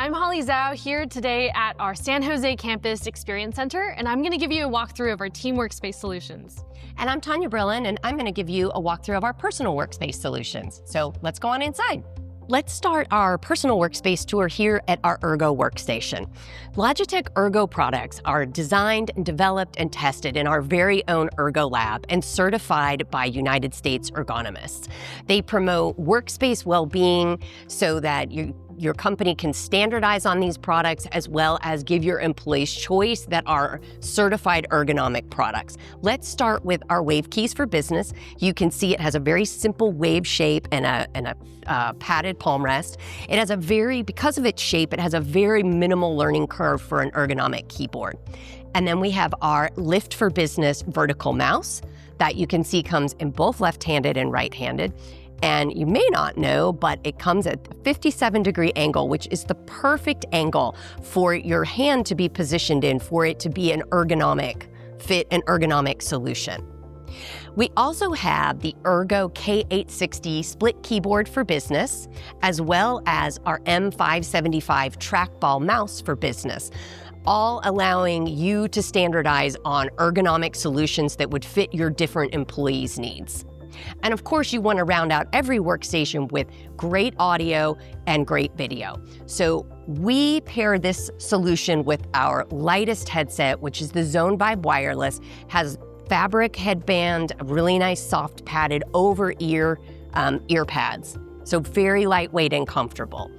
I'm Holly Zhao here today at our San Jose Campus Experience Center, and I'm going to give you a walkthrough of our team workspace solutions. And I'm Tanya Brillen, and I'm going to give you a walkthrough of our personal workspace solutions. So let's go on inside. Let's start our personal workspace tour here at our Ergo workstation. Logitech Ergo products are designed and developed and tested in our very own Ergo lab and certified by United States ergonomists. They promote workspace well-being so that your company can standardize on these products as well as give your employees choice that are certified ergonomic products. Let's start with our Wave Keys for Business. You can see it has a very simple wave shape and a padded palm rest. It has because of its shape, it has a very minimal learning curve for an ergonomic keyboard. And then we have our Lift for Business vertical mouse that you can see comes in both left-handed and right-handed. And you may not know, but it comes at a 57-degree angle, which is the perfect angle for your hand to be positioned in, for it to be an ergonomic fit, an ergonomic solution. We also have the Ergo K860 split keyboard for business, as well as our M575 trackball mouse for business, all allowing you to standardize on ergonomic solutions that would fit your different employees' needs. And of course, you want to round out every workstation with great audio and great video. So we pair this solution with our lightest headset, which is the Zone Vibe Wireless, has fabric headband, really nice soft padded over-ear ear pads. So very lightweight and comfortable.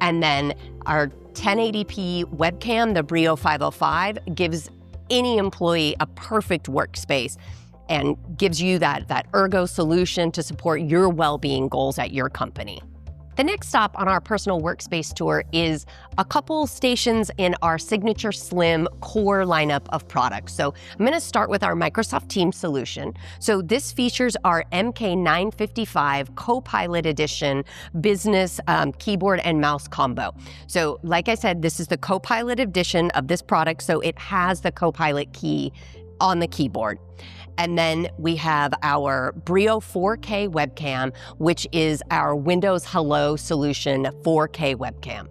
And then our 1080p webcam, the Brio 505, gives any employee a perfect workspace and gives you that Ergo solution to support your well-being goals at your company. The next stop on our personal workspace tour is a couple stations in our Signature Slim core lineup of products. So I'm going to start with our Microsoft Teams solution. So this features our MK955 Copilot Edition business keyboard and mouse combo. So like I said, this is the Copilot edition of this product, so it has the Copilot key on the keyboard. And then we have our Brio 4K webcam, which is our Windows Hello solution 4K webcam.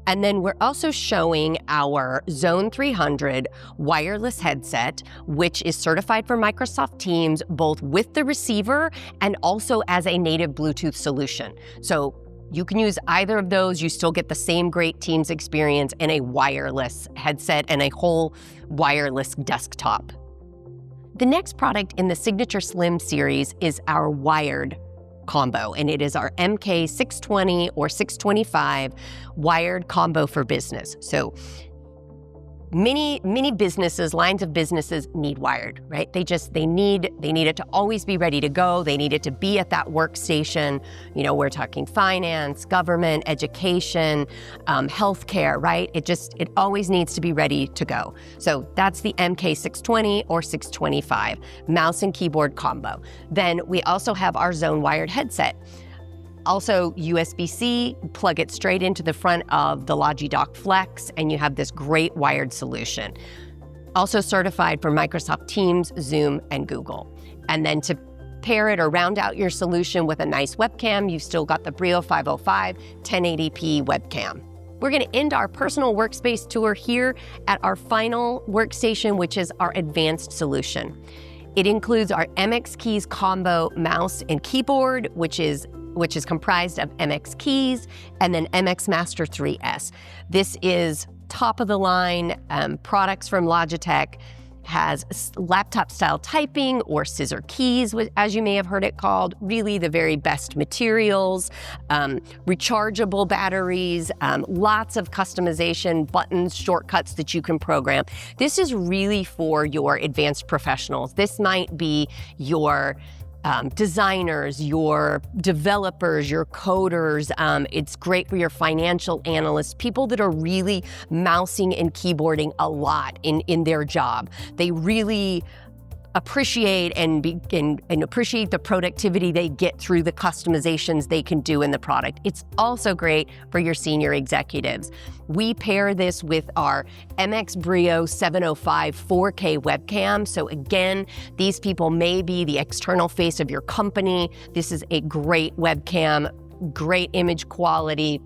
And then we're also showing our Zone 300 wireless headset, which is certified for Microsoft Teams, both with the receiver and also as a native Bluetooth solution. So you can use either of those. You still get the same great Teams experience in a wireless headset and a whole wireless desktop. The next product in the Signature Slim series is our wired combo, and it is our MK620 or 625 wired combo for business. So many businesses, lines of businesses need wired, right? They need it to always be ready to go. They need it to be at that workstation. You know, we're talking finance, government, education, healthcare, right? It always needs to be ready to go. So that's the MK620 or 625 mouse and keyboard combo. Then we also have our Zone wired headset. Also USB-C, plug it straight into the front of the Logidock Flex, and you have this great wired solution. Also certified for Microsoft Teams, Zoom, and Google. And then to pair it or round out your solution with a nice webcam, you've still got the Brio 505 1080p webcam. We're going to end our personal workspace tour here at our final workstation, which is our advanced solution. It includes our MX Keys combo mouse and keyboard, which is comprised of MX Keys and then MX Master 3S. This is top-of-the-line products from Logitech, has laptop-style typing or scissor keys, as you may have heard it called, really the very best materials, rechargeable batteries, lots of customization, buttons, shortcuts that you can program. This is really for your advanced professionals. This might be your designers, your developers, your coders. It's great for your financial analysts, people that are really mousing and keyboarding a lot in their job. They really appreciate and appreciate the productivity they get through the customizations they can do in the product. It's also great for your senior executives. We pair this with our MX Brio 705 4K webcam. So again, these people may be the external face of your company. This is a great webcam, great image quality,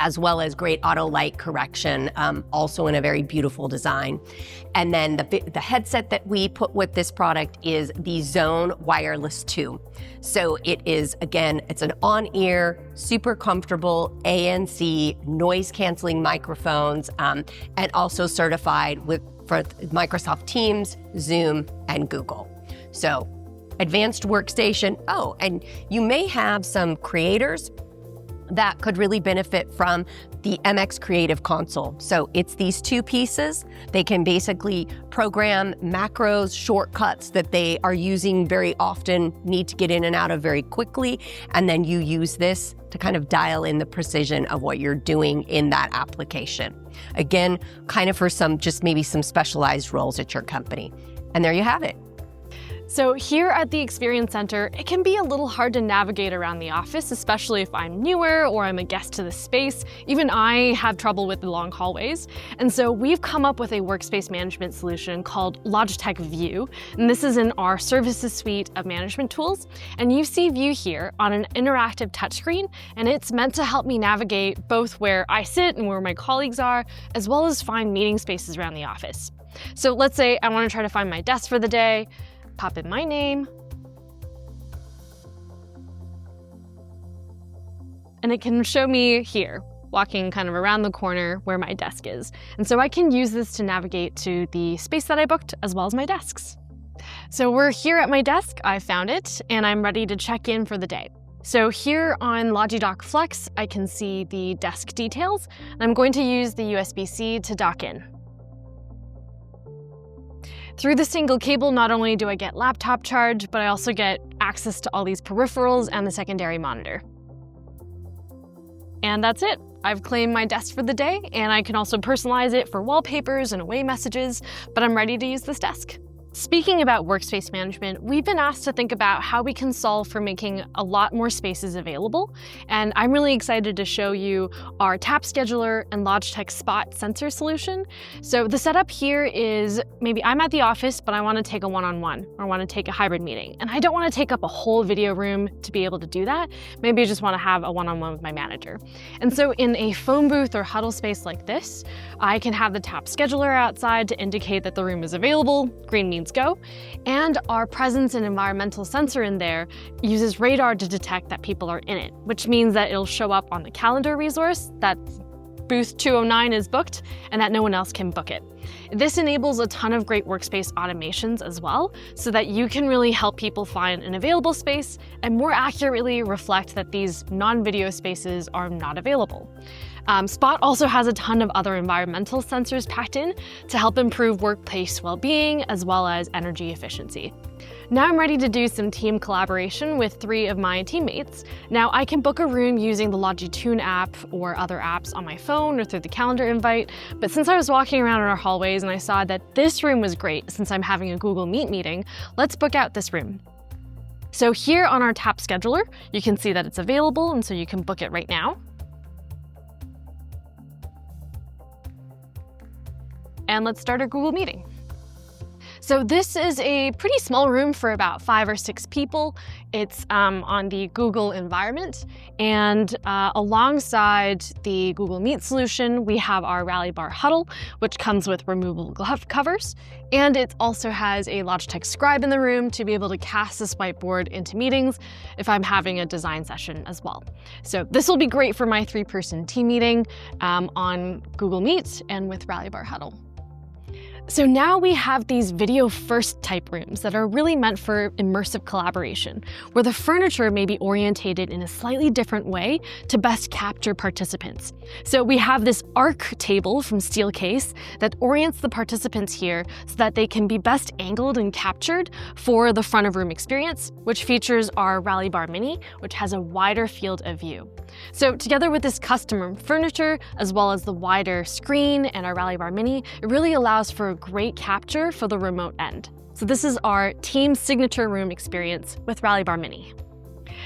as well as great auto light correction, also in a very beautiful design. And then the headset that we put with this product is the Zone Wireless 2. So it is, again, it's an on-ear, super comfortable ANC noise canceling microphones, and also certified for Microsoft Teams, Zoom, and Google. So advanced workstation. Oh, and you may have some creators that could really benefit from the MX Creative Console. So it's these two pieces. They can basically program macros, shortcuts that they are using very often, need to get in and out of very quickly, and then you use this to kind of dial in the precision of what you're doing in that application. Again, kind of for just maybe some specialized roles at your company. And there you have it. So here at the Experience Center, it can be a little hard to navigate around the office, especially if I'm newer or I'm a guest to the space. Even I have trouble with the long hallways. And so we've come up with a workspace management solution called Logitech View. And this is in our services suite of management tools. And you see View here on an interactive touchscreen, and it's meant to help me navigate both where I sit and where my colleagues are, as well as find meeting spaces around the office. So let's say I want to try to find my desk for the day. Pop in my name, and it can show me here, walking kind of around the corner where my desk is. And so I can use this to navigate to the space that I booked, as well as my desks. So we're here at my desk, I found it, and I'm ready to check in for the day. So here on Logidock Flex, I can see the desk details, and I'm going to use the USB-C to dock in. Through the single cable, not only do I get laptop charge, but I also get access to all these peripherals and the secondary monitor. And that's it. I've claimed my desk for the day, and I can also personalize it for wallpapers and away messages, but I'm ready to use this desk. Speaking about workspace management, we've been asked to think about how we can solve for making a lot more spaces available, and I'm really excited to show you our tap scheduler and Logitech Spot sensor solution. So the setup here is maybe I'm at the office, but I want to take a one-on-one or want to take a hybrid meeting, and I don't want to take up a whole video room to be able to do that. Maybe I just want to have a one-on-one with my manager. And so in a phone booth or huddle space like this, I can have the tap scheduler outside to indicate that the room is available. Green means go, and our presence and environmental sensor in there uses radar to detect that people are in it, which means that it'll show up on the calendar resource that booth 209 is booked and that no one else can book it. This enables a ton of great workspace automations as well, so that you can really help people find an available space and more accurately reflect that these non-video spaces are not available. Spot also has a ton of other environmental sensors packed in to help improve workplace well-being as well as energy efficiency. Now I'm ready to do some team collaboration with 3 of my teammates. Now I can book a room using the Logitune app or other apps on my phone or through the calendar invite, but since I was walking around in our hallways and I saw that this room was great since I'm having a Google Meet meeting, let's book out this room. So here on our tap scheduler, you can see that it's available, and so you can book it right now. And let's start our Google meeting. So this is a pretty small room for about 5 or 6 people. It's on the Google environment, and alongside the Google Meet solution, we have our Rally Bar Huddle, which comes with removable glove covers, and it also has a Logitech Scribe in the room to be able to cast this whiteboard into meetings if I'm having a design session as well. So this will be great for my 3-person team meeting on Google Meet and with Rally Bar Huddle. So now we have these video first type rooms that are really meant for immersive collaboration, where the furniture may be orientated in a slightly different way to best capture participants. So we have this arc table from Steelcase that orients the participants here so that they can be best angled and captured for the front of room experience, which features our Rally Bar Mini, which has a wider field of view. So together with this custom room furniture, as well as the wider screen and our Rally Bar Mini, it really allows for a great capture for the remote end. So this is our team signature room experience with Rally Bar Mini.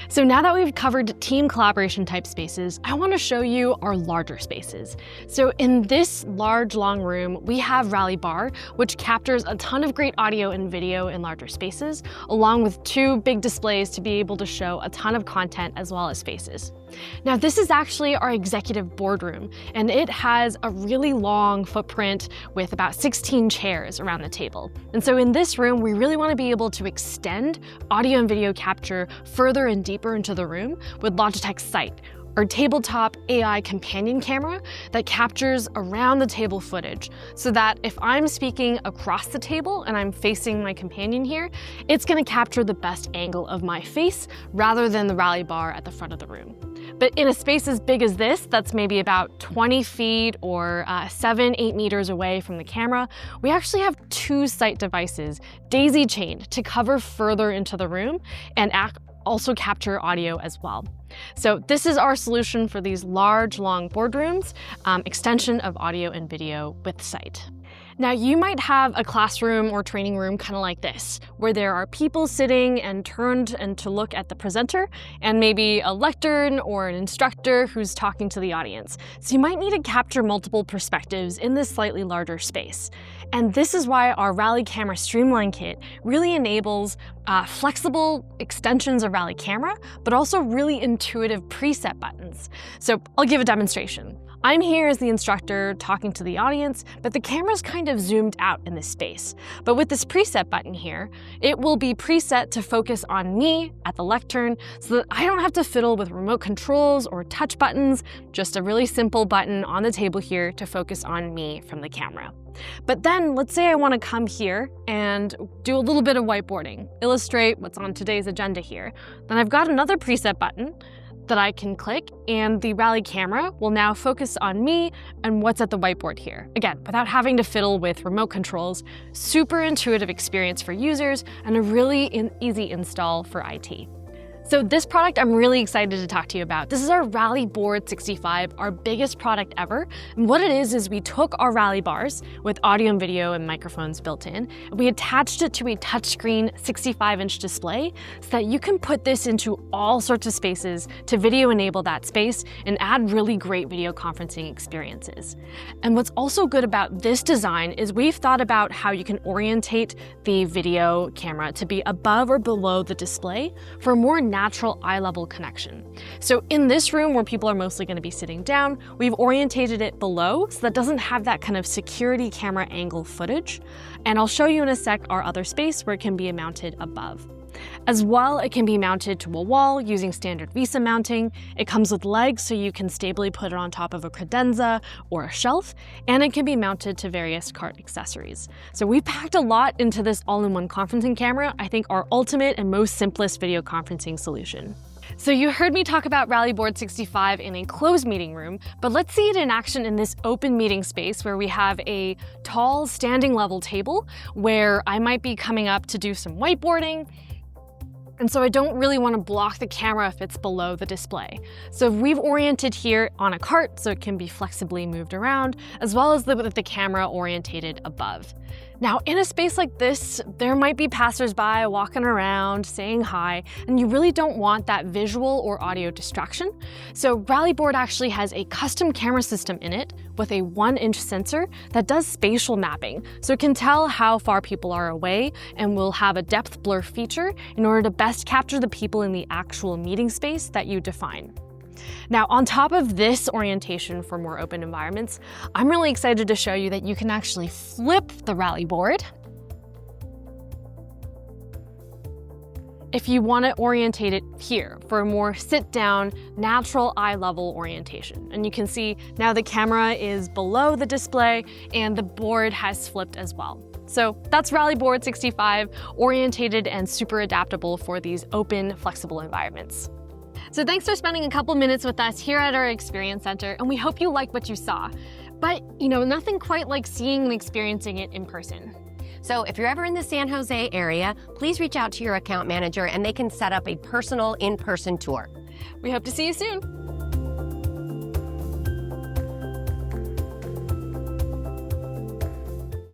So now that we've covered team collaboration type spaces, I want to show you our larger spaces. So in this large, long room, we have Rally Bar, which captures a ton of great audio and video in larger spaces, along with 2 big displays to be able to show a ton of content as well as faces. Now this is actually our executive boardroom, and it has a really long footprint with about 16 chairs around the table. And so in this room, we really want to be able to extend audio and video capture further and deeper into the room with Logitech Sight, our tabletop AI companion camera that captures around the table footage, so that if I'm speaking across the table and I'm facing my companion here, it's going to capture the best angle of my face rather than the Rally Bar at the front of the room. But in a space as big as this, that's maybe about 20 feet or 7-8 meters away from the camera, we actually have 2 Sight devices daisy-chained to cover further into the room and also capture audio as well. So this is our solution for these large, long boardrooms, extension of audio and video with Sight. Now you might have a classroom or training room kind of like this, where there are people sitting and turned and to look at the presenter, and maybe a lectern or an instructor who's talking to the audience. So you might need to capture multiple perspectives in this slightly larger space. And this is why our Rally Camera Streamline Kit really enables flexible extensions of Rally Camera, but also really intuitive preset buttons. So I'll give a demonstration. I'm here as the instructor talking to the audience, but the camera's kind of zoomed out in this space. But with this preset button here, it will be preset to focus on me at the lectern so that I don't have to fiddle with remote controls or touch buttons, just a really simple button on the table here to focus on me from the camera. But then let's say I want to come here and do a little bit of whiteboarding, illustrate what's on today's agenda here. Then I've got another preset button that I can click, and the Rally camera will now focus on me and what's at the whiteboard here. Again, without having to fiddle with remote controls, super intuitive experience for users and a really easy install for IT. So this product I'm really excited to talk to you about. This is our Rally Board 65, our biggest product ever. And what it is we took our Rally bars with audio and video and microphones built in, and we attached it to a touchscreen 65-inch display so that you can put this into all sorts of spaces to video enable that space and add really great video conferencing experiences. And what's also good about this design is we've thought about how you can orientate the video camera to be above or below the display for a more natural eye-level connection. So in this room where people are mostly going to be sitting down, we've orientated it below so that doesn't have that kind of security camera angle footage. And I'll show you in a sec our other space where it can be mounted above. As well, it can be mounted to a wall using standard VESA mounting. It comes with legs so you can stably put it on top of a credenza or a shelf, and it can be mounted to various cart accessories. So we packed a lot into this all-in-one conferencing camera, I think our ultimate and most simplest video conferencing solution. So you heard me talk about Rally Board 65 in a closed meeting room, but let's see it in action in this open meeting space where we have a tall standing level table where I might be coming up to do some whiteboarding. And so I don't really want to block the camera if it's below the display. So we've oriented here on a cart so it can be flexibly moved around, as well as with the camera orientated above. Now, in a space like this, there might be passersby walking around, saying hi, and you really don't want that visual or audio distraction. So Rally Board actually has a custom camera system in it with a 1-inch sensor that does spatial mapping. So it can tell how far people are away and will have a depth blur feature in order to best capture the people in the actual meeting space that you define. Now, on top of this orientation for more open environments, I'm really excited to show you that you can actually flip the Rally board if you want to orientate it here for a more sit-down, natural eye-level orientation. And you can see now the camera is below the display and the board has flipped as well. So that's Rally Board 65, orientated and super adaptable for these open, flexible environments. So thanks for spending a couple minutes with us here at our Experience Center, and we hope you like what you saw. But, nothing quite like seeing and experiencing it in person. So if you're ever in the San Jose area, please reach out to your account manager and they can set up a personal in-person tour. We hope to see you soon.